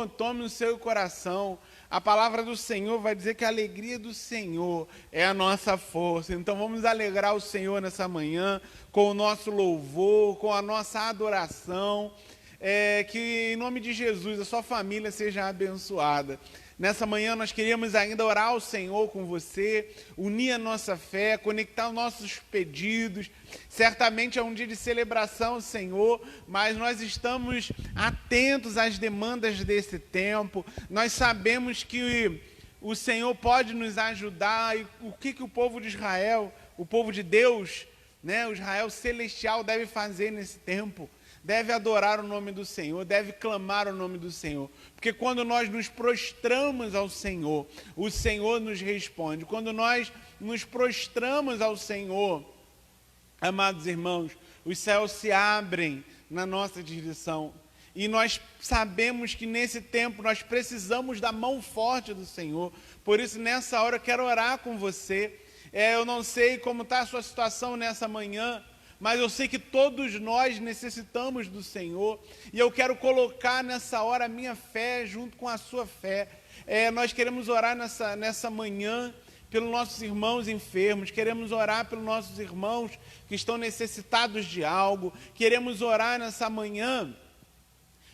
Senhor tome no seu coração. A palavra do Senhor vai dizer que a alegria do Senhor é a nossa força. Então vamos alegrar o Senhor nessa manhã com o nosso louvor, com a nossa adoração. Que em nome de Jesus a sua família seja abençoada. Nessa manhã nós queríamos ainda orar ao Senhor com você, unir a nossa fé, conectar os nossos pedidos. Certamente é um dia de celebração, Senhor, mas nós estamos atentos às demandas desse tempo. Nós sabemos que o Senhor pode nos ajudar. E o que o povo de Israel, o povo de Deus, o Israel celestial deve fazer nesse tempo? Deve adorar o nome do Senhor, deve clamar o nome do Senhor. Porque quando nós nos prostramos ao Senhor, o Senhor nos responde. Quando nós nos prostramos ao Senhor, amados irmãos, os céus se abrem na nossa direção. E nós sabemos que nesse tempo nós precisamos da mão forte do Senhor. Por isso, nessa hora, eu quero orar com você. Eu não sei como está a sua situação nessa manhã, mas eu sei que todos nós necessitamos do Senhor, e eu quero colocar nessa hora a minha fé junto com a sua fé. Nós queremos orar nessa manhã pelos nossos irmãos enfermos, queremos orar pelos nossos irmãos que estão necessitados de algo, queremos orar nessa manhã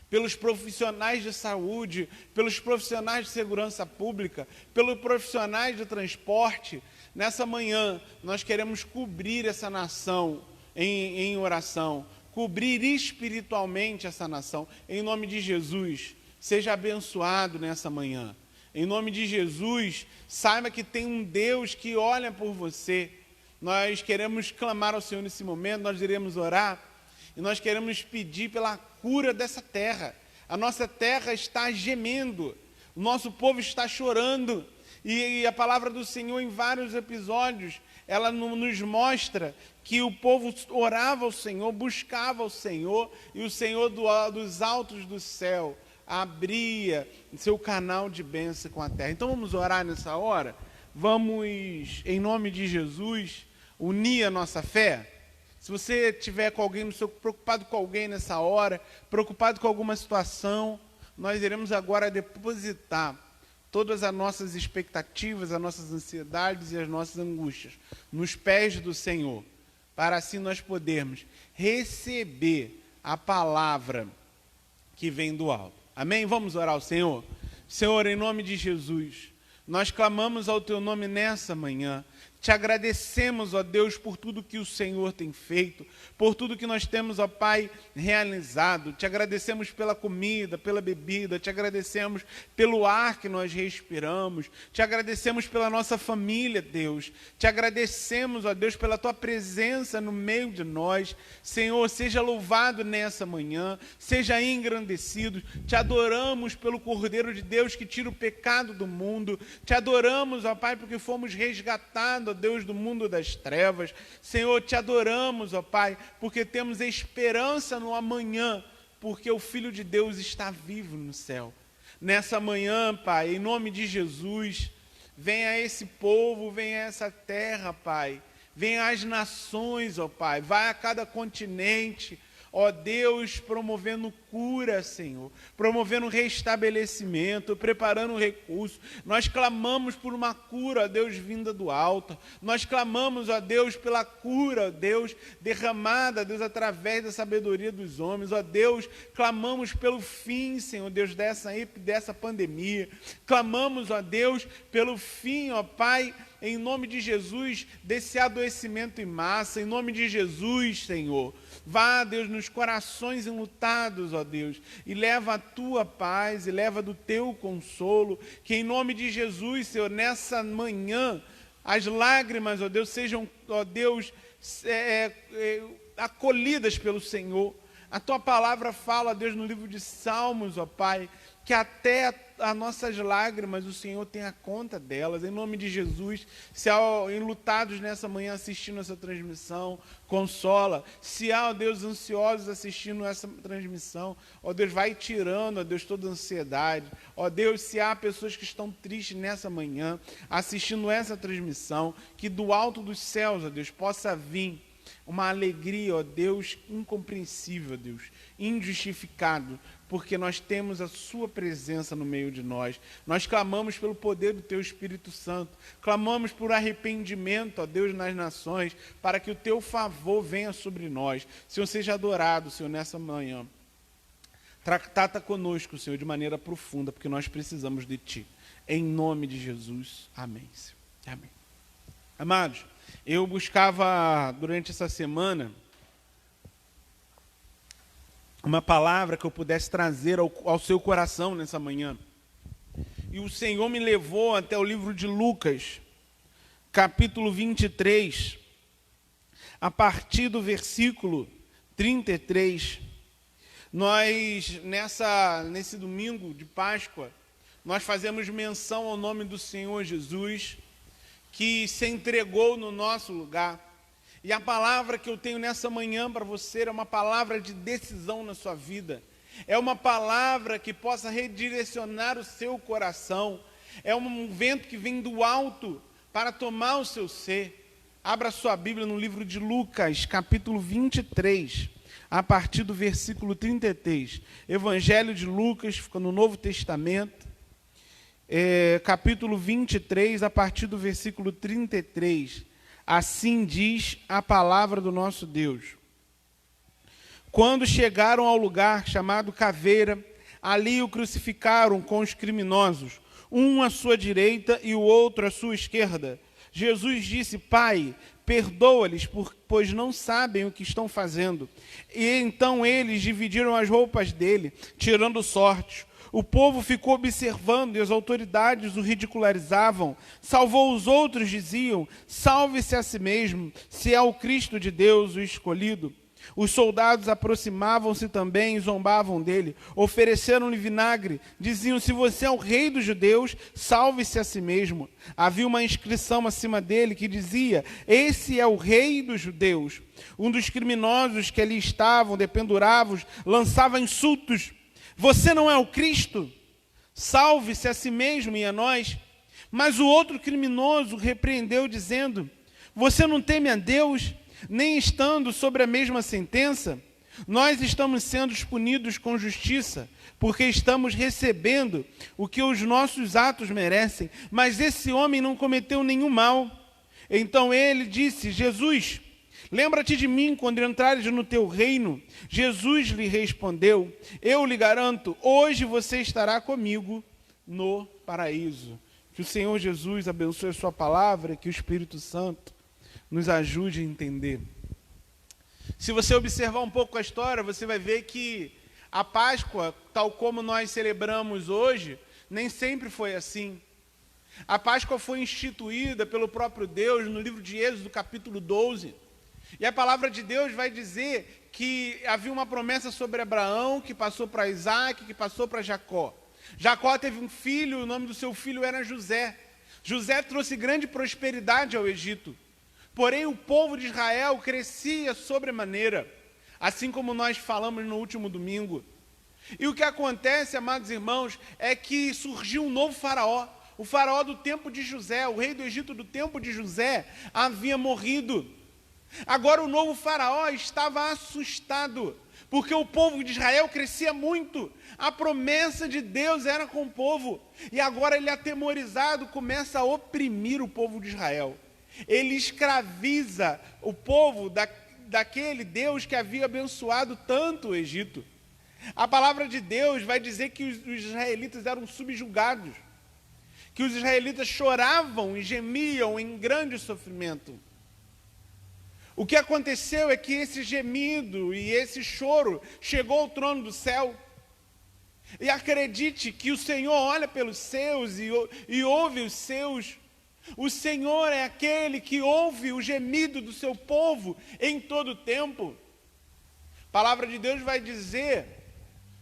pelos profissionais de saúde, pelos profissionais de segurança pública, pelos profissionais de transporte. Nessa manhã nós queremos cobrir essa nação em oração, cobrir espiritualmente essa nação. Em nome de Jesus, seja abençoado nessa manhã. Em nome de Jesus, saiba que tem um Deus que olha por você. Nós queremos clamar ao Senhor nesse momento, nós iremos orar, e nós queremos pedir pela cura dessa terra. A nossa terra está gemendo, o nosso povo está chorando, e a palavra do Senhor em vários episódios, ela nos mostra que o povo orava ao Senhor, buscava ao Senhor, e o Senhor dos altos do céu abria seu canal de bênção com a terra. Então vamos orar nessa hora? Vamos, em nome de Jesus, unir a nossa fé? Se você tiver com alguém, preocupado com alguém nessa hora, preocupado com alguma situação, nós iremos agora depositar todas as nossas expectativas, as nossas ansiedades e as nossas angústias nos pés do Senhor, para assim nós podermos receber a palavra que vem do alto. Amém? Vamos orar ao Senhor? Senhor, em nome de Jesus, nós clamamos ao Teu nome nessa manhã. Te agradecemos, ó Deus, por tudo que o Senhor tem feito, por tudo que nós temos, ó Pai, realizado. Te agradecemos pela comida, pela bebida, te agradecemos pelo ar que nós respiramos, te agradecemos pela nossa família, Deus. Te agradecemos, ó Deus, pela Tua presença no meio de nós. Senhor, seja louvado nessa manhã, seja engrandecido. Te adoramos pelo Cordeiro de Deus que tira o pecado do mundo. Te adoramos, ó Pai, porque fomos resgatados, ó Deus, do mundo das trevas. Senhor, te adoramos, ó Pai, porque temos esperança no amanhã, porque o Filho de Deus está vivo no céu. Nessa manhã, Pai, em nome de Jesus, venha esse povo, venha essa terra, Pai, venha as nações, ó Pai, vai a cada continente, ó Deus, promovendo cura, Senhor, promovendo restabelecimento, preparando recursos. Nós clamamos por uma cura, ó Deus, vinda do alto. Nós clamamos, ó Deus, pela cura, ó Deus, derramada, ó Deus, através da sabedoria dos homens. Ó Deus, clamamos pelo fim, Senhor, Deus, dessa pandemia. Clamamos, ó Deus, pelo fim, ó Pai, em nome de Jesus, desse adoecimento em massa, em nome de Jesus, Senhor. Vá, Deus, nos corações enlutados, ó Deus, e leva a Tua paz, e leva do Teu consolo, que em nome de Jesus, Senhor, nessa manhã, as lágrimas, ó Deus, sejam, ó Deus, acolhidas pelo Senhor. A Tua palavra fala, ó Deus, no livro de Salmos, ó Pai, que até as nossas lágrimas, o Senhor tem a conta delas. Em nome de Jesus, se há enlutados nessa manhã assistindo essa transmissão, consola. Se há, ó Deus, ansiosos assistindo essa transmissão, ó Deus, vai tirando, ó Deus, toda a ansiedade. Ó Deus, se há pessoas que estão tristes nessa manhã, assistindo essa transmissão, que do alto dos céus, ó Deus, possa vir uma alegria, ó Deus, incompreensível, ó Deus, injustificado, porque nós temos a sua presença no meio de nós. Nós clamamos pelo poder do teu Espírito Santo, clamamos por arrependimento, ó Deus, nas nações, para que o teu favor venha sobre nós. Senhor, seja adorado, Senhor, nessa manhã. Trata conosco, Senhor, de maneira profunda, porque nós precisamos de Ti. Em nome de Jesus. Amém, Senhor. Amém. Amados, eu buscava durante essa semana uma palavra que eu pudesse trazer ao seu coração nessa manhã. E o Senhor me levou até o livro de Lucas, capítulo 23, a partir do versículo 33. Nós, nesse domingo de Páscoa, nós fazemos menção ao nome do Senhor Jesus, que se entregou no nosso lugar. E a palavra que eu tenho nessa manhã para você é uma palavra de decisão na sua vida. É uma palavra que possa redirecionar o seu coração. É um vento que vem do alto para tomar o seu ser. Abra sua Bíblia no livro de Lucas, capítulo 23, a partir do versículo 33. Evangelho de Lucas, fica no Novo Testamento, capítulo 23, a partir do versículo 33. Assim diz a palavra do nosso Deus. Quando chegaram ao lugar chamado Caveira, ali o crucificaram com os criminosos, um à sua direita e o outro à sua esquerda. Jesus disse: Pai, perdoa-lhes, pois não sabem o que estão fazendo. E então eles dividiram as roupas dele, tirando sortes. O povo ficou observando e as autoridades o ridicularizavam. Salvou os outros, diziam: salve-se a si mesmo, se é o Cristo de Deus, o escolhido. Os soldados aproximavam-se também e zombavam dele. Ofereceram-lhe vinagre. Diziam: se você é o rei dos judeus, salve-se a si mesmo. Havia uma inscrição acima dele que dizia: esse é o rei dos judeus. Um dos criminosos que ali estavam, dependurados, lançava insultos: você não é o Cristo? Salve-se a si mesmo e a nós. Mas o outro criminoso repreendeu, dizendo: você não teme a Deus, nem estando sobre a mesma sentença? Nós estamos sendo punidos com justiça, porque estamos recebendo o que os nossos atos merecem, mas esse homem não cometeu nenhum mal. Então ele disse: Jesus, lembra-te de mim quando entrares no teu reino. Jesus lhe respondeu: eu lhe garanto, hoje você estará comigo no paraíso. Que o Senhor Jesus abençoe a sua palavra, que o Espírito Santo nos ajude a entender. Se você observar um pouco a história, você vai ver que a Páscoa, tal como nós celebramos hoje, nem sempre foi assim. A Páscoa foi instituída pelo próprio Deus no livro de Êxodo, capítulo 12. E a palavra de Deus vai dizer que havia uma promessa sobre Abraão, que passou para Isaac, que passou para Jacó. Jacó teve um filho, o nome do seu filho era José. José trouxe grande prosperidade ao Egito. Porém, o povo de Israel crescia sobremaneira, assim como nós falamos no último domingo. E o que acontece, amados irmãos, é que surgiu um novo faraó. O faraó do tempo de José, o rei do Egito do tempo de José, havia morrido. Agora o novo faraó estava assustado, porque o povo de Israel crescia muito. A promessa de Deus era com o povo. E agora ele, atemorizado, começa a oprimir o povo de Israel. Ele escraviza o povo daquele Deus que havia abençoado tanto o Egito. A palavra de Deus vai dizer que os israelitas eram subjugados, que os israelitas choravam e gemiam em grande sofrimento. O que aconteceu é que esse gemido e esse choro chegou ao trono do céu. E acredite que o Senhor olha pelos seus e ouve os seus. O Senhor é aquele que ouve o gemido do seu povo em todo o tempo. A palavra de Deus vai dizer,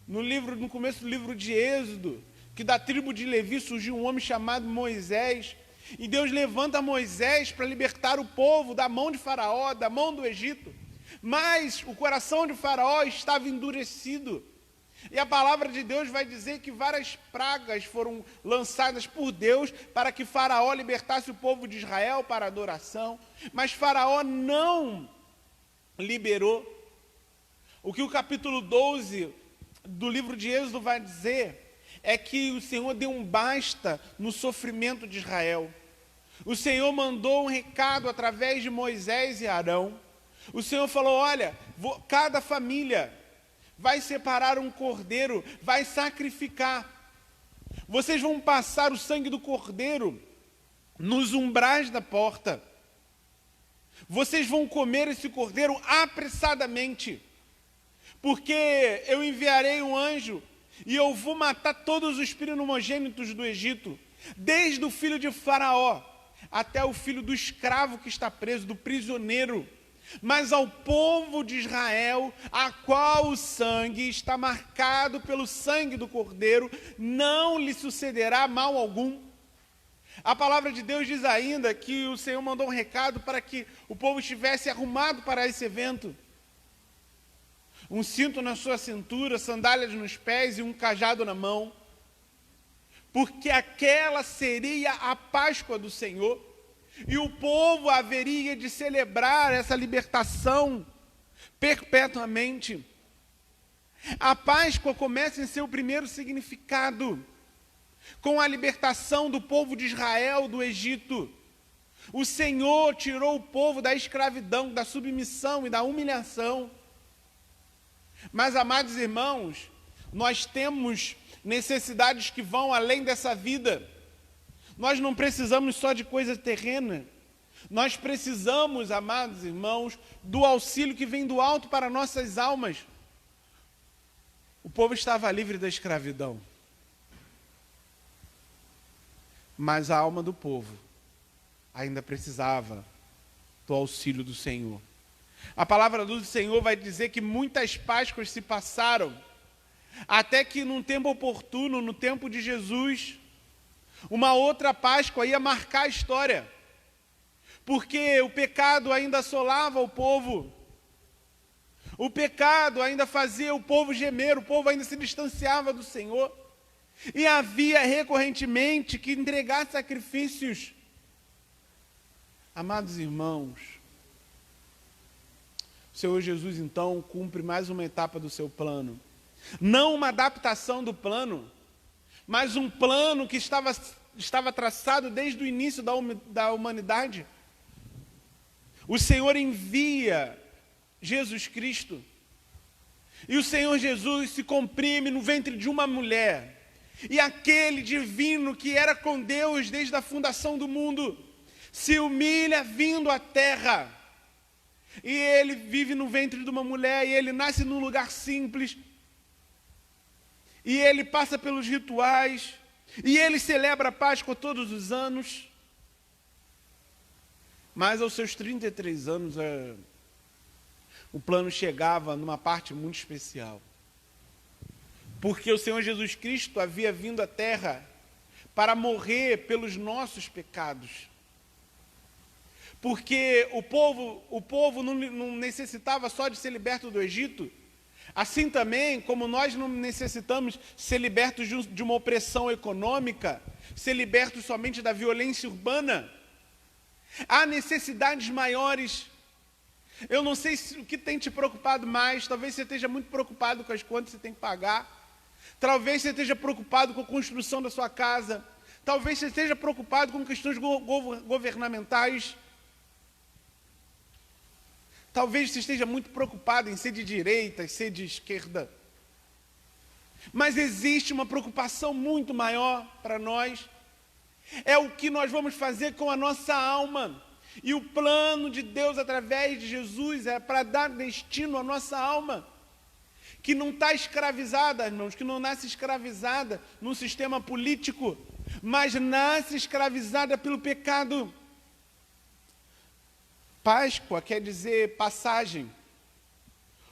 no começo do livro de Êxodo, que da tribo de Levi surgiu um homem chamado Moisés. E Deus levanta Moisés para libertar o povo da mão de Faraó, da mão do Egito. Mas o coração de Faraó estava endurecido. E a palavra de Deus vai dizer que várias pragas foram lançadas por Deus para que Faraó libertasse o povo de Israel para adoração. Mas Faraó não liberou. O que o capítulo 12 do livro de Êxodo vai dizer é que o Senhor deu um basta no sofrimento de Israel. O Senhor mandou um recado através de Moisés e Arão. O Senhor falou, olha, cada família vai separar um cordeiro, vai sacrificar. Vocês vão passar o sangue do cordeiro nos umbrais da porta. Vocês vão comer esse cordeiro apressadamente, porque eu enviarei um anjo e eu vou matar todos os primogênitos do Egito, desde o filho de Faraó até o filho do escravo que está preso, do prisioneiro. Mas ao povo de Israel, a qual o sangue está marcado pelo sangue do cordeiro, não lhe sucederá mal algum. A palavra de Deus diz ainda que o Senhor mandou um recado para que o povo estivesse arrumado para esse evento. Um cinto na sua cintura, sandálias nos pés e um cajado na mão. Porque aquela seria a Páscoa do Senhor. E o povo haveria de celebrar essa libertação perpetuamente. A Páscoa começa em seu primeiro significado, com a libertação do povo de Israel do Egito. O Senhor tirou o povo da escravidão, da submissão e da humilhação. Mas, amados irmãos, nós temos necessidades que vão além dessa vida. Nós não precisamos só de coisa terrena. Nós precisamos, amados irmãos, do auxílio que vem do alto para nossas almas. O povo estava livre da escravidão, mas a alma do povo ainda precisava do auxílio do Senhor. A palavra do Senhor vai dizer que muitas Páscoas se passaram, até que num tempo oportuno, no tempo de Jesus, uma outra Páscoa ia marcar a história, porque o pecado ainda assolava o povo, o pecado ainda fazia o povo gemer, o povo ainda se distanciava do Senhor, e havia recorrentemente que entregar sacrifícios. Amados irmãos, o Senhor Jesus então cumpre mais uma etapa do seu plano, não uma adaptação do plano, mas um plano que estava traçado desde o início da humanidade. O Senhor envia Jesus Cristo, e o Senhor Jesus se comprime no ventre de uma mulher, e aquele divino que era com Deus desde a fundação do mundo, se humilha vindo à terra, e ele vive no ventre de uma mulher, e ele nasce num lugar simples, e ele passa pelos rituais, e ele celebra a Páscoa todos os anos. Mas aos seus 33 anos, o plano chegava numa parte muito especial. Porque o Senhor Jesus Cristo havia vindo à terra para morrer pelos nossos pecados. Porque o povo não necessitava só de ser liberto do Egito. Assim também, como nós não necessitamos ser libertos de uma opressão econômica, ser libertos somente da violência urbana, há necessidades maiores. Eu não sei o que tem te preocupado mais. Talvez você esteja muito preocupado com as contas que você tem que pagar. Talvez você esteja preocupado com a construção da sua casa. Talvez você esteja preocupado com questões governamentais. Talvez você esteja muito preocupado em ser de direita e ser de esquerda. Mas existe uma preocupação muito maior para nós. É o que nós vamos fazer com a nossa alma. E o plano de Deus através de Jesus é para dar destino à nossa alma, que não está escravizada, irmãos, que não nasce escravizada num sistema político, mas nasce escravizada pelo pecado. Páscoa quer dizer passagem.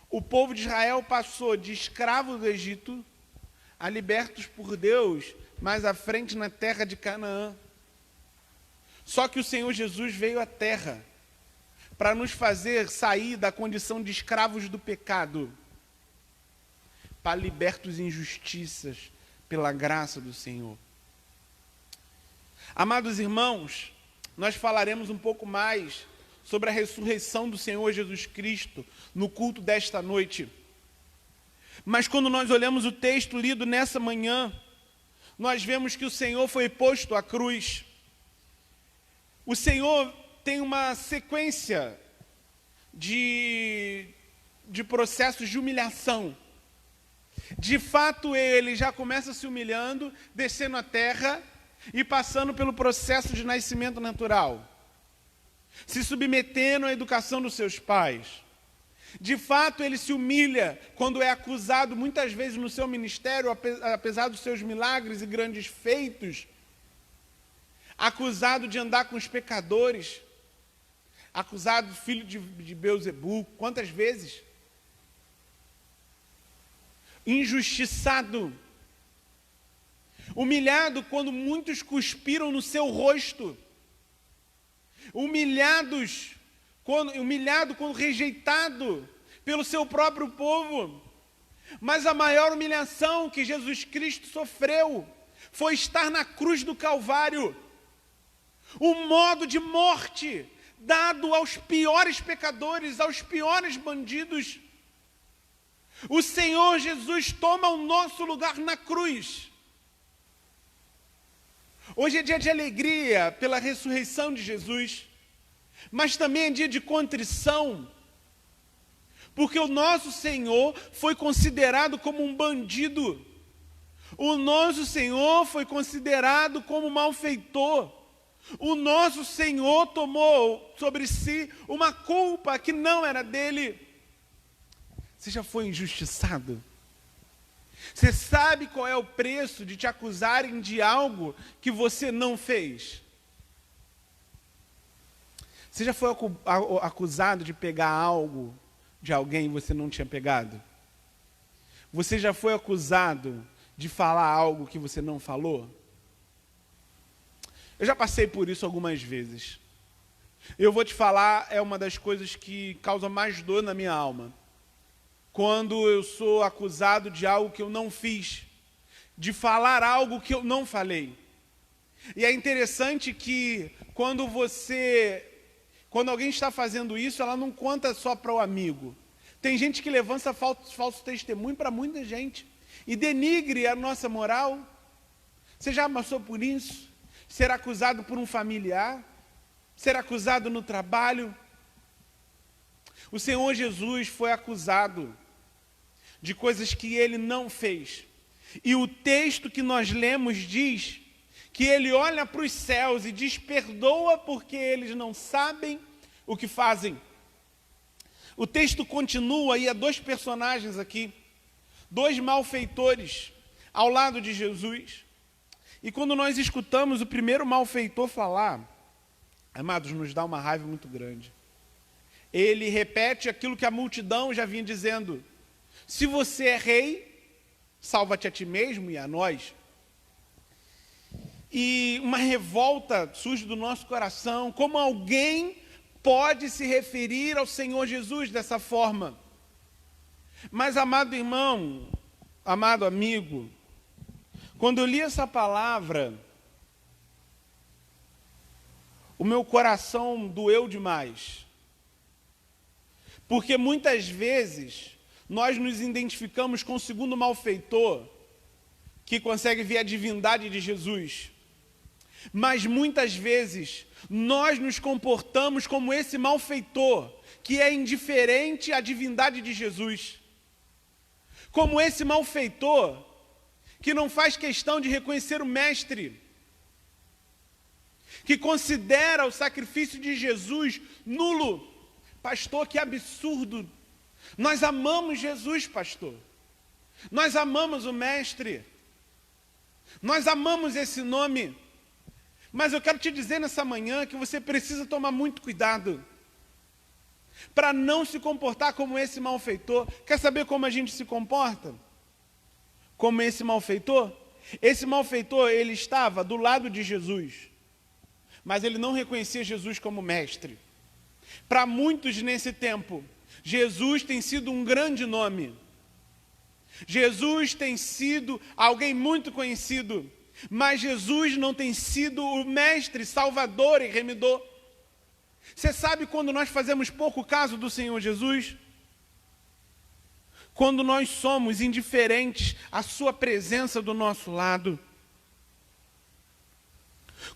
O povo de Israel passou de escravo do Egito a libertos por Deus mais à frente na terra de Canaã. Só que o Senhor Jesus veio à terra para nos fazer sair da condição de escravos do pecado, para libertos injustiças pela graça do Senhor. Amados irmãos, nós falaremos um pouco mais sobre a ressurreição do Senhor Jesus Cristo no culto desta noite. Mas quando nós olhamos o texto lido nessa manhã, nós vemos que o Senhor foi posto à cruz. O Senhor tem uma sequência de processos de humilhação. De fato, ele já começa se humilhando, descendo à terra e passando pelo processo de nascimento natural, se submetendo à educação dos seus pais. De fato, ele se humilha quando é acusado, muitas vezes no seu ministério, apesar dos seus milagres e grandes feitos, acusado de andar com os pecadores, acusado filho de Beelzebu, quantas vezes? Injustiçado, humilhado quando muitos cuspiram no seu rosto, humilhado quando rejeitado pelo seu próprio povo. Mas a maior humilhação que Jesus Cristo sofreu foi estar na cruz do Calvário. O modo de morte dado aos piores pecadores, aos piores bandidos. O Senhor Jesus toma o nosso lugar na cruz. Hoje é dia de alegria pela ressurreição de Jesus, mas também é dia de contrição, porque o nosso Senhor foi considerado como um bandido. O nosso Senhor foi considerado como malfeitor. O nosso Senhor tomou sobre si uma culpa que não era dele. Você já foi injustiçado? Você sabe qual é o preço de te acusarem de algo que você não fez? Você já foi acusado de pegar algo de alguém que você não tinha pegado? Você já foi acusado de falar algo que você não falou? Eu já passei por isso algumas vezes. Eu vou te falar, é uma das coisas que causa mais dor na minha alma. Quando eu sou acusado de algo que eu não fiz, de falar algo que eu não falei. E é interessante que quando alguém está fazendo isso, ela não conta só para o amigo. Tem gente que levanta falso testemunho para muita gente e denigre a nossa moral. Você já passou por isso? Ser acusado por um familiar? Ser acusado no trabalho? O Senhor Jesus foi acusado de coisas que ele não fez. E o texto que nós lemos diz que ele olha para os céus e diz: perdoa porque eles não sabem o que fazem. O texto continua e há dois personagens aqui, dois malfeitores ao lado de Jesus. E quando nós escutamos o primeiro malfeitor falar, amados, nos dá uma raiva muito grande. Ele repete aquilo que a multidão já vinha dizendo: se você é rei, salva-te a ti mesmo e a nós. E uma revolta surge do nosso coração. Como alguém pode se referir ao Senhor Jesus dessa forma? Mas, amado irmão, amado amigo, quando eu li essa palavra, o meu coração doeu demais. Porque muitas vezes nós nos identificamos com o segundo malfeitor, que consegue ver a divindade de Jesus. Mas muitas vezes nós nos comportamos como esse malfeitor, que é indiferente à divindade de Jesus. Como esse malfeitor, que não faz questão de reconhecer o Mestre, que considera o sacrifício de Jesus nulo. Pastor, que absurdo! Nós amamos Jesus, pastor. Nós amamos o Mestre. Nós amamos esse nome. Mas eu quero te dizer nessa manhã que você precisa tomar muito cuidado para não se comportar como esse malfeitor. Quer saber como a gente se comporta? Como esse malfeitor? Esse malfeitor, ele estava do lado de Jesus, mas ele não reconhecia Jesus como mestre. Para muitos nesse tempo, Jesus tem sido um grande nome. Jesus tem sido alguém muito conhecido, mas Jesus não tem sido o mestre, salvador e remidor. Você sabe quando nós fazemos pouco caso do Senhor Jesus? quando nós somos indiferentes à sua presença do nosso lado,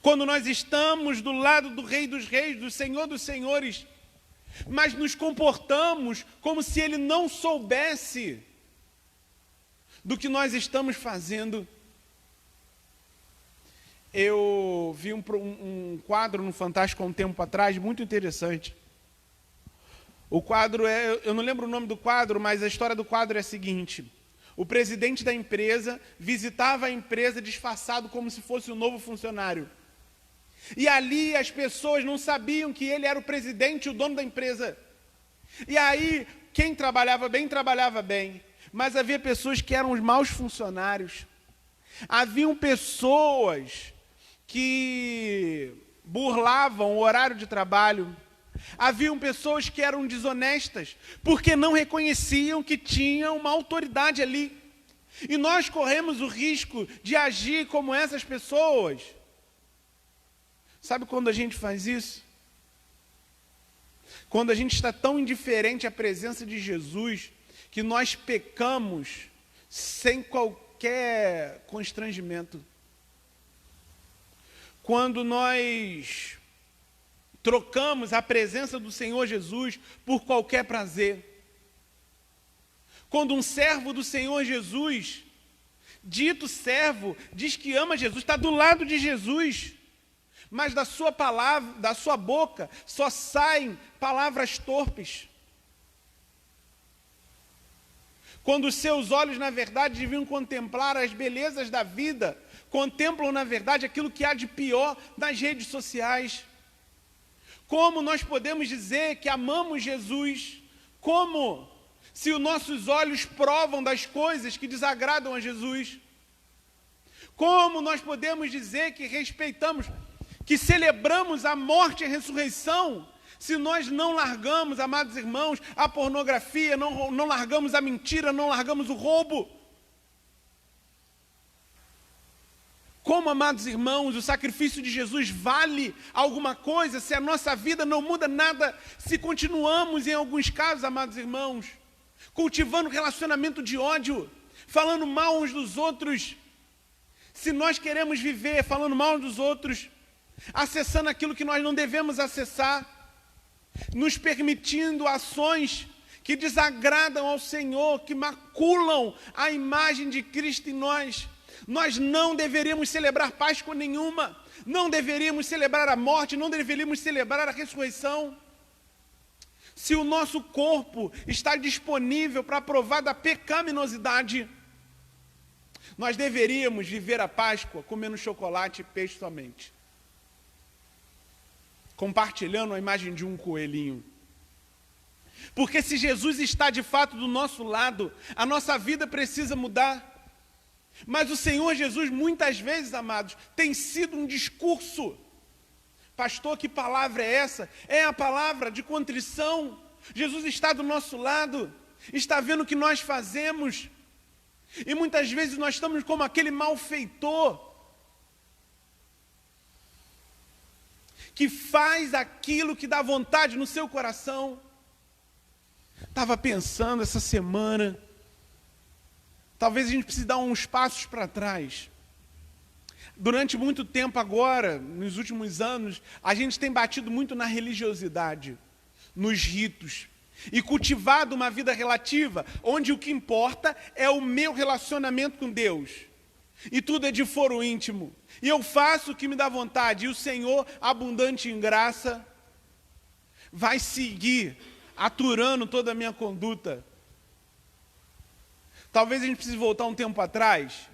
quando nós estamos do lado do Rei dos Reis, do Senhor dos Senhores, mas nos comportamos como se Ele não soubesse do que nós estamos fazendo. Eu vi um quadro no Fantástico há um tempo atrás, muito interessante. O quadro eu não lembro o nome do quadro, mas a história do quadro é a seguinte: o presidente da empresa visitava a empresa disfarçado como se fosse um novo funcionário. E ali as pessoas não sabiam que ele era o presidente e o dono da empresa. E aí, quem trabalhava bem, mas havia pessoas que eram os maus funcionários. Haviam pessoas que burlavam o horário de trabalho. Haviam pessoas que eram desonestas, porque não reconheciam que tinham uma autoridade ali. E nós corremos o risco de agir como essas pessoas. Sabe quando a gente faz isso? Quando a gente está tão indiferente à presença de Jesus, que nós pecamos sem qualquer constrangimento. Quando nós trocamos a presença do Senhor Jesus por qualquer prazer. Quando um servo do Senhor Jesus, dito servo, diz que ama Jesus, está do lado de Jesus, mas da sua palavra, da sua boca, só saem palavras torpes. Quando os seus olhos, na verdade, deviam contemplar as belezas da vida, contemplam, na verdade, aquilo que há de pior nas redes sociais. Como nós podemos dizer que amamos Jesus? Como? Se os nossos olhos provam das coisas que desagradam a Jesus. Como nós podemos dizer que respeitamos, que celebramos a morte e a ressurreição, se nós não largamos, amados irmãos, a pornografia, não largamos a mentira, não largamos o roubo? Como, amados irmãos, o sacrifício de Jesus vale alguma coisa se a nossa vida não muda nada, se continuamos, em alguns casos, amados irmãos, cultivando relacionamento de ódio, falando mal uns dos outros? Se nós queremos viver falando mal uns dos outros, acessando aquilo que nós não devemos acessar, nos permitindo ações que desagradam ao Senhor, que maculam a imagem de Cristo em nós, nós não deveríamos celebrar Páscoa nenhuma, não deveríamos celebrar a morte, não deveríamos celebrar a ressurreição. Se o nosso corpo está disponível para provar da pecaminosidade, nós deveríamos viver a Páscoa comendo chocolate e peixe somente, compartilhando a imagem de um coelhinho. Porque se Jesus está de fato do nosso lado, a nossa vida precisa mudar. Mas o Senhor Jesus, muitas vezes, amados, tem sido um discurso. Pastor, que palavra é essa? É a palavra de contrição. Jesus está do nosso lado, está vendo o que nós fazemos. E muitas vezes nós estamos como aquele malfeitor que faz aquilo que dá vontade no seu coração. Estava pensando essa semana, talvez a gente precise dar uns passos para trás. Durante muito tempo agora, nos últimos anos, a gente tem batido muito na religiosidade, nos ritos, e cultivado uma vida relativa, onde o que importa é o meu relacionamento com Deus. E tudo é de foro íntimo. E eu faço o que me dá vontade, e o Senhor, abundante em graça, vai seguir aturando toda a minha conduta. Talvez a gente precise voltar um tempo atrás,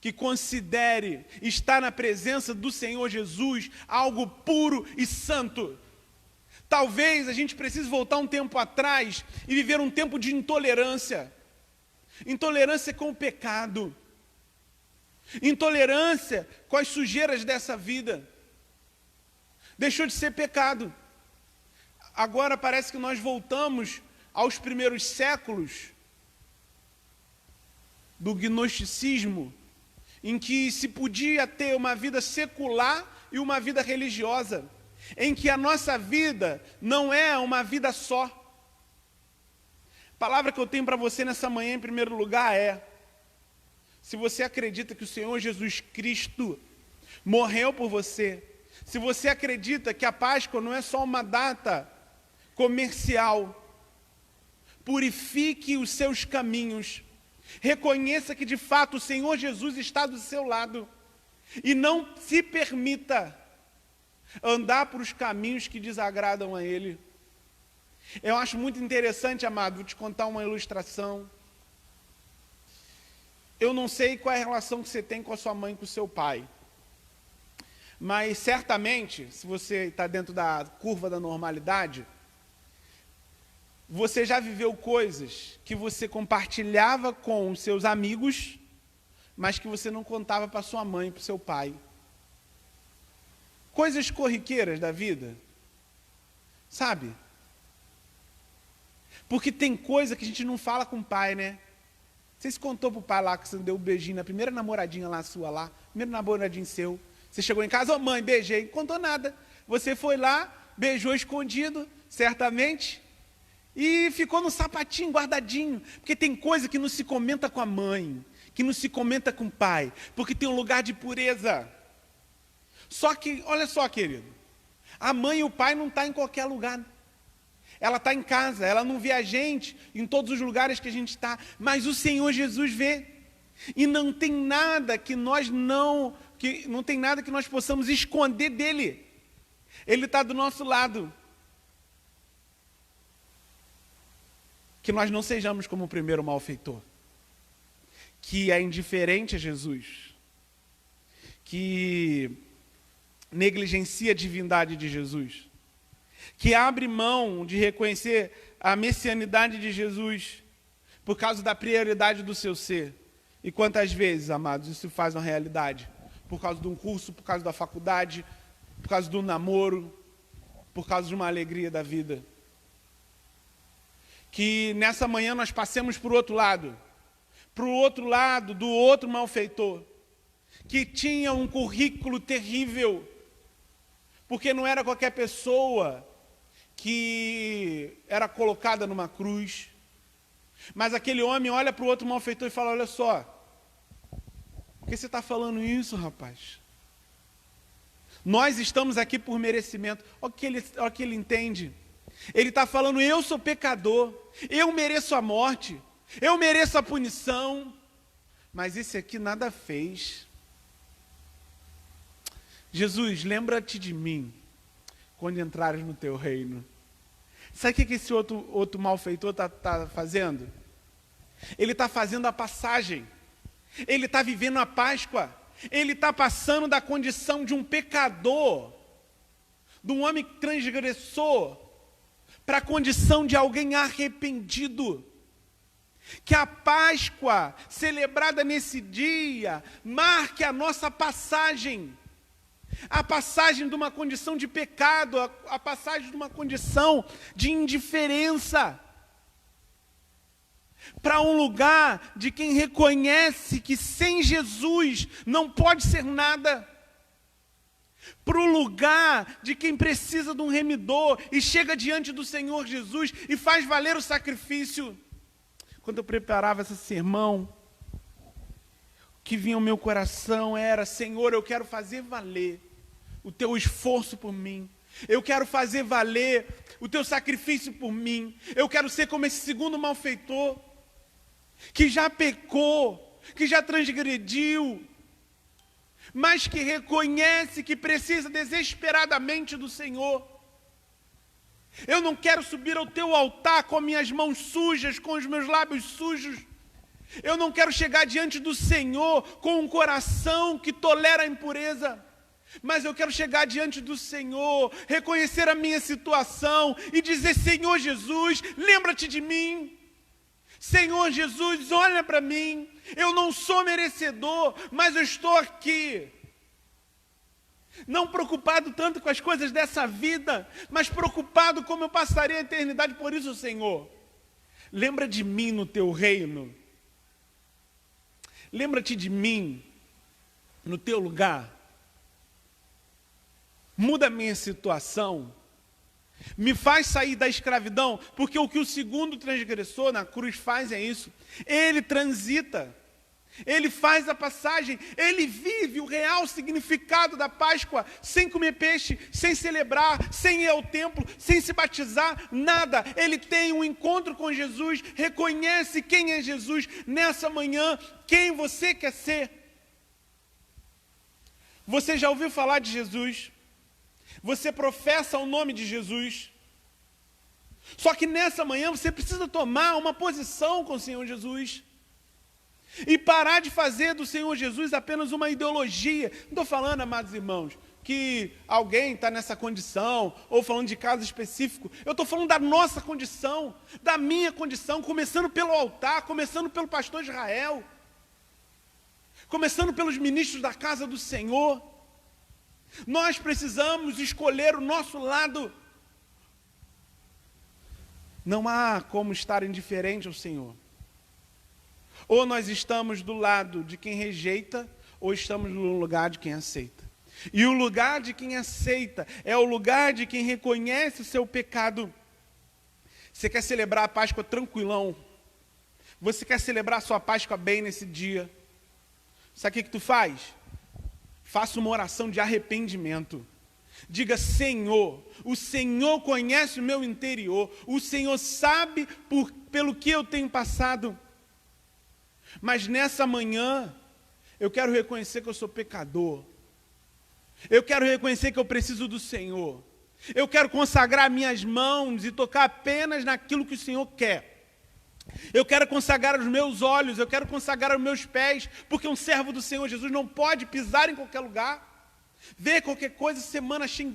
que considere estar na presença do Senhor Jesus algo puro e santo. Talvez a gente precise voltar um tempo atrás e viver um tempo de intolerância. Intolerância com o pecado. Intolerância com as sujeiras dessa vida. Deixou de ser pecado. Agora parece que nós voltamos aos primeiros séculos do gnosticismo, em que se podia ter uma vida secular e uma vida religiosa, em que a nossa vida não é uma vida só. A palavra que eu tenho para você nessa manhã, em primeiro lugar, é: se você acredita que o Senhor Jesus Cristo morreu por você, se você acredita que a Páscoa não é só uma data comercial, purifique os seus caminhos, reconheça que de fato o Senhor Jesus está do seu lado e não se permita andar por os caminhos que desagradam a Ele. Eu acho muito interessante, amado, vou te contar uma ilustração. Eu não sei qual é a relação que você tem com a sua mãe e com o seu pai, mas certamente, se você está dentro da curva da normalidade, você já viveu coisas que você compartilhava com os seus amigos, mas que você não contava para sua mãe e para o seu pai. Coisas corriqueiras da vida, sabe? Porque tem coisa que a gente não fala com o pai, né? Você se contou pro pai lá que você deu um beijinho na primeira namoradinha lá sua lá, primeiro namoradinho seu. Você chegou em casa, mãe, beijei, não contou nada. Você foi lá, beijou escondido, certamente, e ficou no sapatinho, guardadinho. Porque tem coisa que não se comenta com a mãe, que não se comenta com o pai, porque tem um lugar de pureza. Só que, olha só, querido, a mãe e o pai não estão em qualquer lugar. Ela está em casa, ela não vê a gente em todos os lugares que a gente está, mas o Senhor Jesus vê. E não tem nada que nós possamos esconder dele. Ele está do nosso lado. Que nós não sejamos como o primeiro malfeitor, que é indiferente a Jesus, que negligencia a divindade de Jesus, que abre mão de reconhecer a messianidade de Jesus por causa da prioridade do seu ser. E quantas vezes, amados, isso faz uma realidade? Por causa de um curso, por causa da faculdade, por causa de um namoro, por causa de uma alegria da vida. Que nessa manhã nós passemos para o outro lado do outro malfeitor, que tinha um currículo terrível, porque não era qualquer pessoa que era colocada numa cruz. Mas aquele homem olha para o outro malfeitor e fala: olha só, por que você está falando isso, rapaz? Nós estamos aqui por merecimento. Olha o que ele entende. Ele está falando: eu sou pecador, eu mereço a morte, eu mereço a punição, mas esse aqui nada fez. Jesus, lembra-te de mim quando entrares no teu reino. Sabe o que esse outro malfeitor está fazendo? Ele está fazendo a passagem, ele está vivendo a Páscoa, ele está passando da condição de um pecador, de um homem transgressor, para a condição de alguém arrependido. Que a Páscoa, celebrada nesse dia, marque a nossa passagem. A passagem de uma condição de pecado, a passagem de uma condição de indiferença, para um lugar de quem reconhece que sem Jesus não pode ser nada, para o lugar de quem precisa de um remidor e chega diante do Senhor Jesus e faz valer o sacrifício. Quando eu preparava esse sermão, o que vinha ao meu coração era: Senhor, eu quero fazer valer o teu esforço por mim, eu quero fazer valer o teu sacrifício por mim, eu quero ser como esse segundo malfeitor, que já pecou, que já transgrediu, mas que reconhece que precisa desesperadamente do Senhor. Eu não quero subir ao teu altar com minhas mãos sujas, com os meus lábios sujos. Eu não quero chegar diante do Senhor com um coração que tolera a impureza, mas eu quero chegar diante do Senhor, reconhecer a minha situação e dizer: Senhor Jesus, lembra-te de mim. Senhor Jesus, olha para mim. Eu não sou merecedor, mas eu estou aqui. Não preocupado tanto com as coisas dessa vida, mas preocupado como eu passarei a eternidade. Por isso, Senhor, lembra de mim no teu reino. Lembra-te de mim no teu lugar. Muda a minha situação, Me faz sair da escravidão, porque o que o segundo transgressor na cruz faz é isso. Ele transita, ele faz a passagem, ele vive o real significado da Páscoa, sem comer peixe, sem celebrar, sem ir ao templo, sem se batizar, nada. Ele tem um encontro com Jesus, reconhece quem é Jesus nessa manhã, quem você quer ser. Você já ouviu falar de Jesus? Você professa o nome de Jesus. Só que nessa manhã você precisa tomar uma posição com o Senhor Jesus. E parar de fazer do Senhor Jesus apenas uma ideologia. Não estou falando, amados irmãos, que alguém está nessa condição, ou falando de caso específico. Eu estou falando da nossa condição, da minha condição, começando pelo altar, começando pelo pastor Israel, começando pelos ministros da casa do Senhor. Nós precisamos escolher o nosso lado. Não há como estar indiferente ao Senhor. Ou nós estamos do lado de quem rejeita, ou estamos no lugar de quem aceita. E o lugar de quem aceita é o lugar de quem reconhece o seu pecado. Você quer celebrar a Páscoa tranquilão? Você quer celebrar a sua Páscoa bem nesse dia? Sabe o que tu faz? Faça uma oração de arrependimento. Diga: Senhor, o Senhor conhece o meu interior, o Senhor sabe pelo que eu tenho passado. Mas nessa manhã, eu quero reconhecer que eu sou pecador. Eu quero reconhecer que eu preciso do Senhor. Eu quero consagrar minhas mãos e tocar apenas naquilo que o Senhor quer. Eu quero consagrar os meus olhos, eu quero consagrar os meus pés, porque um servo do Senhor Jesus não pode pisar em qualquer lugar, ver qualquer coisa. Semana achei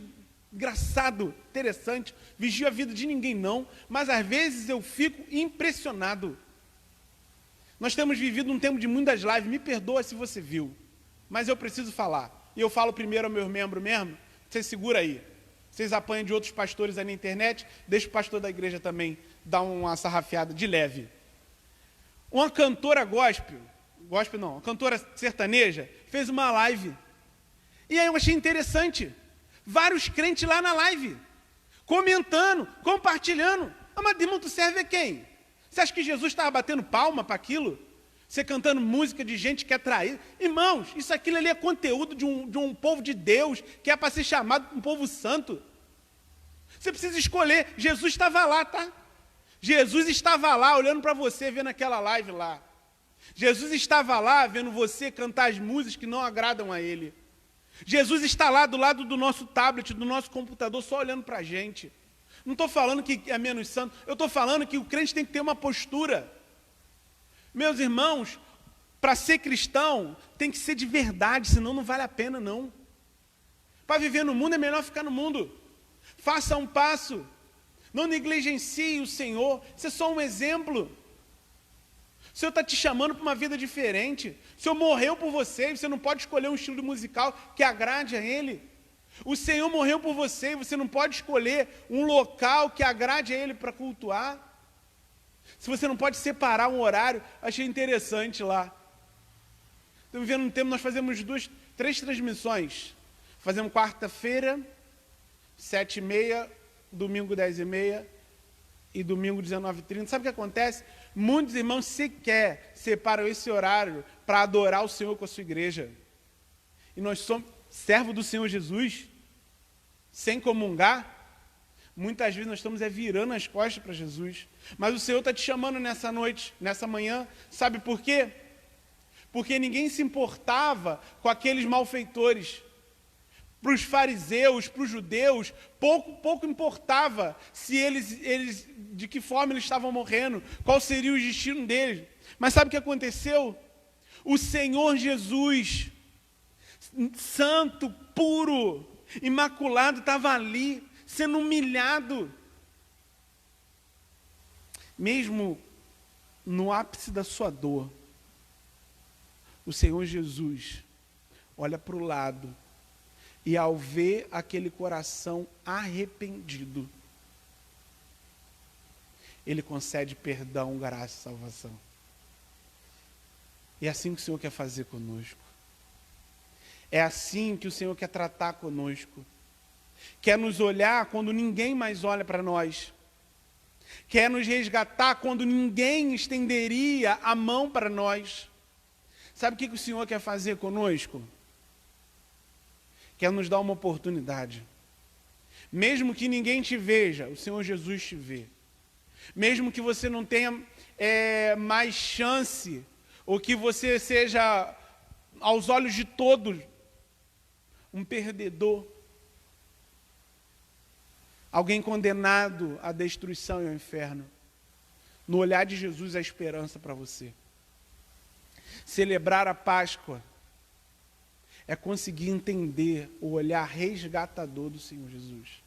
engraçado, interessante, vigio a vida de ninguém não, mas às vezes eu fico impressionado. Nós temos vivido um tempo de muitas lives, me perdoa se você viu, mas eu preciso falar, e eu falo primeiro ao meu membro mesmo. Você segura aí, vocês apanham de outros pastores aí na internet, deixa o pastor da igreja também dar uma sarrafiada de leve. Uma cantora uma cantora sertaneja, fez uma live. E aí eu achei interessante. Vários crentes lá na live, comentando, compartilhando. Ah, mas irmão, tu serve a quem? Você acha que Jesus estava batendo palma para aquilo? Você cantando música de gente que é traída? Irmãos, aquilo ali é conteúdo de um povo de Deus, que é para ser chamado um povo santo. Você precisa escolher. Jesus estava lá, tá? Jesus estava lá, olhando para você, vendo aquela live lá. Jesus estava lá, vendo você cantar as músicas que não agradam a Ele. Jesus está lá do lado do nosso tablet, do nosso computador, só olhando para a gente. Não estou falando que é menos santo, eu estou falando que o crente tem que ter uma postura. Meus irmãos, para ser cristão, tem que ser de verdade, senão não vale a pena, não. Para viver no mundo é melhor ficar no mundo. Faça um passo. Não negligencie o Senhor, isso é só um exemplo. O Senhor está te chamando para uma vida diferente. O Senhor morreu por você, e você não pode escolher um estilo musical que agrade a Ele. O Senhor morreu por você, e você não pode escolher um local que agrade a Ele para cultuar. Se você não pode separar um horário, achei interessante lá. Estamos vivendo um tempo, nós fazemos 3 transmissões. Fazemos quarta-feira, 7h30, domingo 10h30 e domingo 19h30. Sabe o que acontece? Muitos irmãos sequer separam esse horário para adorar o Senhor com a sua igreja. E nós somos servos do Senhor Jesus, sem comungar. Muitas vezes nós estamos virando as costas para Jesus. Mas o Senhor está te chamando nessa noite, nessa manhã. Sabe por quê? Porque ninguém se importava com aqueles malfeitores. Para os fariseus, para os judeus, pouco importava se eles, de que forma eles estavam morrendo, qual seria o destino deles. Mas sabe o que aconteceu? O Senhor Jesus, santo, puro, imaculado, estava ali, sendo humilhado. Mesmo no ápice da sua dor, o Senhor Jesus olha para o lado, e ao ver aquele coração arrependido, Ele concede perdão, graça e salvação. É assim que o Senhor quer fazer conosco. É assim que o Senhor quer tratar conosco. quer nos olhar quando ninguém mais olha para nós, quer nos resgatar quando ninguém estenderia a mão para nós. Sabe o que o Senhor quer fazer conosco? Quer nos dar uma oportunidade. Mesmo que ninguém te veja, o Senhor Jesus te vê. Mesmo que você não tenha mais chance, ou que você seja, aos olhos de todos, um perdedor, alguém condenado à destruição e ao inferno, no olhar de Jesus há esperança para você. Celebrar a Páscoa é conseguir entender o olhar resgatador do Senhor Jesus.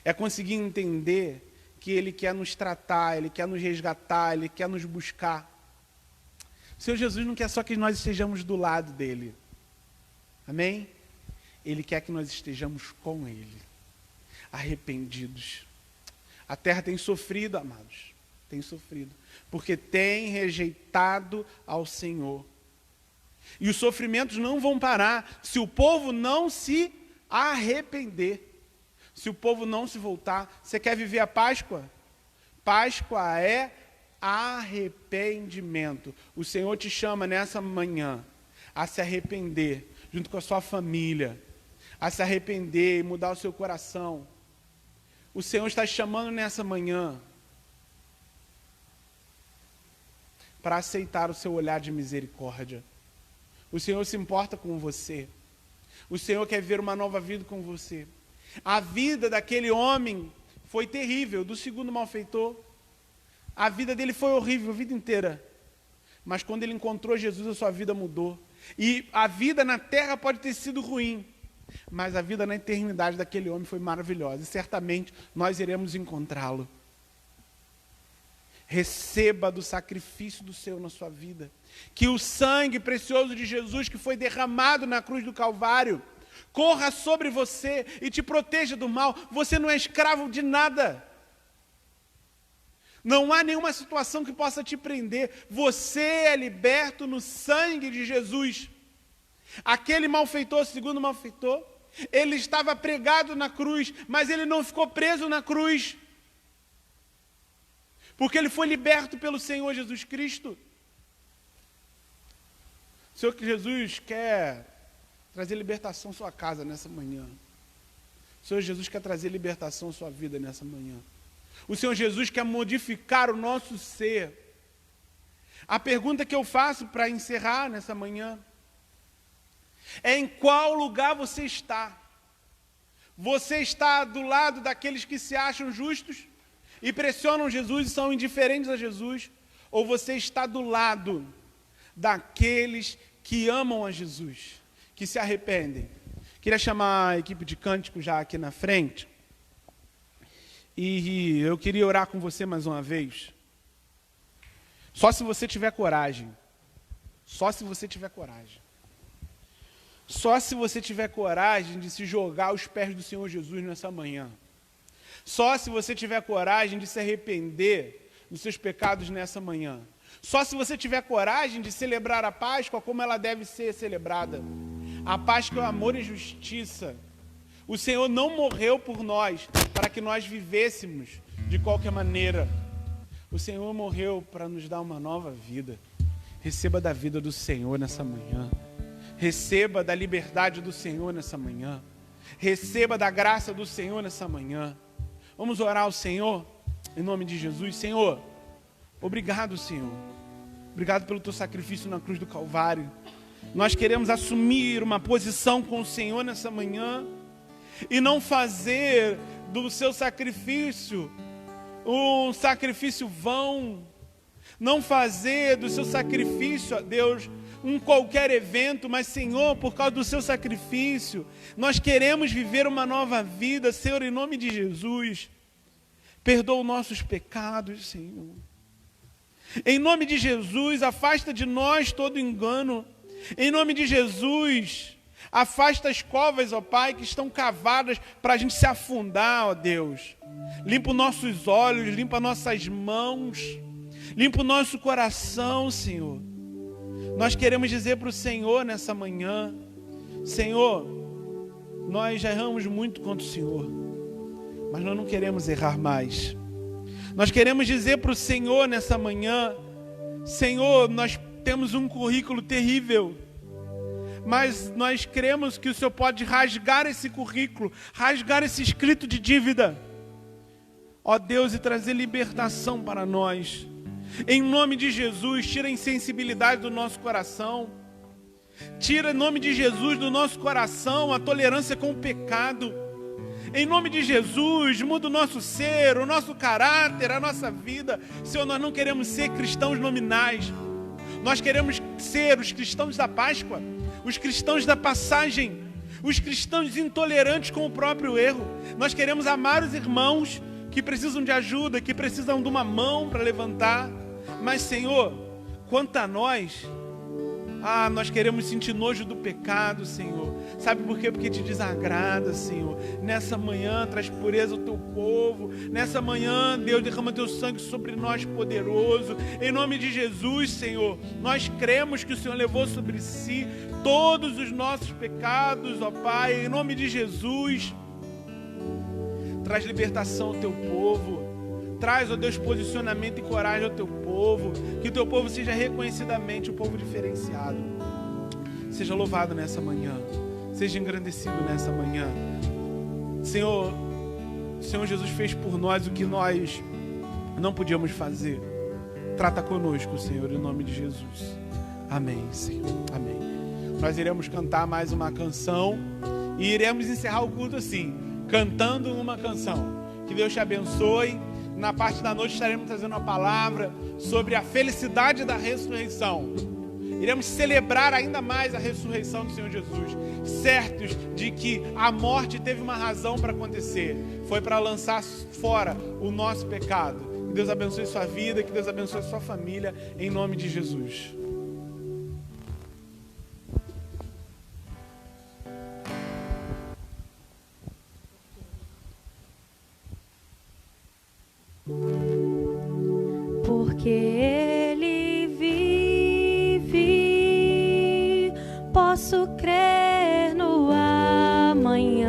É conseguir entender que Ele quer nos tratar, Ele quer nos resgatar, Ele quer nos buscar. O Senhor Jesus não quer só que nós estejamos do lado dEle. Amém? Ele quer que nós estejamos com Ele, arrependidos. A terra tem sofrido, amados, tem sofrido, porque tem rejeitado ao Senhor. E os sofrimentos não vão parar se o povo não se arrepender. Se o povo não se voltar. Você quer viver a Páscoa? Páscoa é arrependimento. O Senhor te chama nessa manhã a se arrepender, junto com a sua família, a se arrepender e mudar o seu coração. O Senhor está te chamando nessa manhã para aceitar o seu olhar de misericórdia. O Senhor se importa com você. O Senhor quer ver uma nova vida com você. A vida daquele homem foi terrível, do segundo malfeitor. A vida dele foi horrível a vida inteira. Mas quando ele encontrou Jesus, a sua vida mudou. E a vida na terra pode ter sido ruim, mas a vida na eternidade daquele homem foi maravilhosa. E certamente nós iremos encontrá-lo. Receba do sacrifício do Senhor na sua vida. Que o sangue precioso de Jesus que foi derramado na cruz do Calvário corra sobre você e te proteja do mal. Você não é escravo de nada. Não há nenhuma situação que possa te prender. Você é liberto no sangue de Jesus. Aquele malfeitor, segundo malfeitor, ele estava pregado na cruz, mas ele não ficou preso na cruz, porque ele foi liberto pelo Senhor Jesus Cristo. O Senhor Jesus quer trazer libertação à sua casa nessa manhã. O Senhor Jesus quer trazer libertação à sua vida nessa manhã. O Senhor Jesus quer modificar o nosso ser. A pergunta que eu faço para encerrar nessa manhã é: em qual lugar você está? Você está do lado daqueles que se acham justos e pressionam Jesus e são indiferentes a Jesus? Ou você está do lado daqueles que amam a Jesus, que se arrependem? Queria chamar a equipe de cântico já aqui na frente. E eu queria orar com você mais uma vez. Só se você tiver coragem. Só se você tiver coragem. Só se você tiver coragem de se jogar aos pés do Senhor Jesus nessa manhã. Só se você tiver coragem de se arrepender dos seus pecados nessa manhã. Só se você tiver coragem de celebrar a Páscoa como ela deve ser celebrada. A Páscoa é amor e justiça. O Senhor não morreu por nós para que nós vivêssemos de qualquer maneira. O Senhor morreu para nos dar uma nova vida. Receba da vida do Senhor nessa manhã. Receba da liberdade do Senhor nessa manhã. Receba da graça do Senhor nessa manhã. Vamos orar ao Senhor, em nome de Jesus. Senhor, obrigado, Senhor. Obrigado pelo teu sacrifício na cruz do Calvário. Nós queremos assumir uma posição com o Senhor nessa manhã e não fazer do seu sacrifício um sacrifício vão. Não fazer do seu sacrifício, ó Deus, um qualquer evento, mas, Senhor, por causa do seu sacrifício, nós queremos viver uma nova vida, Senhor, em nome de Jesus. Perdoa os nossos pecados, Senhor. Em nome de Jesus, afasta de nós todo engano. Em nome de Jesus, afasta as covas, ó Pai, que estão cavadas para a gente se afundar, ó Deus. Limpa os nossos olhos, limpa nossas mãos, limpa o nosso coração, Senhor. Nós queremos dizer para o Senhor nessa manhã: Senhor, nós já erramos muito contra o Senhor, mas nós não queremos errar mais. Nós queremos dizer para o Senhor nessa manhã: Senhor, nós temos um currículo terrível, mas nós cremos que o Senhor pode rasgar esse currículo, rasgar esse escrito de dívida, ó Deus, e trazer libertação para nós. Em nome de Jesus, tira a insensibilidade do nosso coração, tira em nome de Jesus do nosso coração a tolerância com o pecado. Em nome de Jesus, muda o nosso ser, o nosso caráter, a nossa vida. Senhor, nós não queremos ser cristãos nominais, nós queremos ser os cristãos da Páscoa, os cristãos da passagem, os cristãos intolerantes com o próprio erro. Nós queremos amar os irmãos que precisam de ajuda, que precisam de uma mão para levantar. Mas, Senhor, quanto a nós, nós queremos sentir nojo do pecado, Senhor. Sabe por quê? Porque te desagrada, Senhor. Nessa manhã, traz pureza ao teu povo. Nessa manhã, Deus, derrama teu sangue sobre nós, poderoso. Em nome de Jesus, Senhor, nós cremos que o Senhor levou sobre si todos os nossos pecados, ó Pai. Em nome de Jesus, traz libertação ao teu povo. Traz, ó Deus, posicionamento e coragem ao teu povo. Que o teu povo seja reconhecidamente um povo diferenciado. Seja louvado nessa manhã. Seja engrandecido nessa manhã. Senhor, o Senhor Jesus fez por nós o que nós não podíamos fazer. Trata conosco, Senhor, em nome de Jesus. Amém, Senhor. Amém. Nós iremos cantar mais uma canção e iremos encerrar o culto assim, cantando uma canção. Que Deus te abençoe. Na parte da noite estaremos trazendo uma palavra sobre a felicidade da ressurreição. Iremos celebrar ainda mais a ressurreição do Senhor Jesus, certos de que a morte teve uma razão para acontecer. Foi para lançar fora o nosso pecado. Que Deus abençoe sua vida, que Deus abençoe sua família, em nome de Jesus. Porque Ele vive, posso crer no amanhã.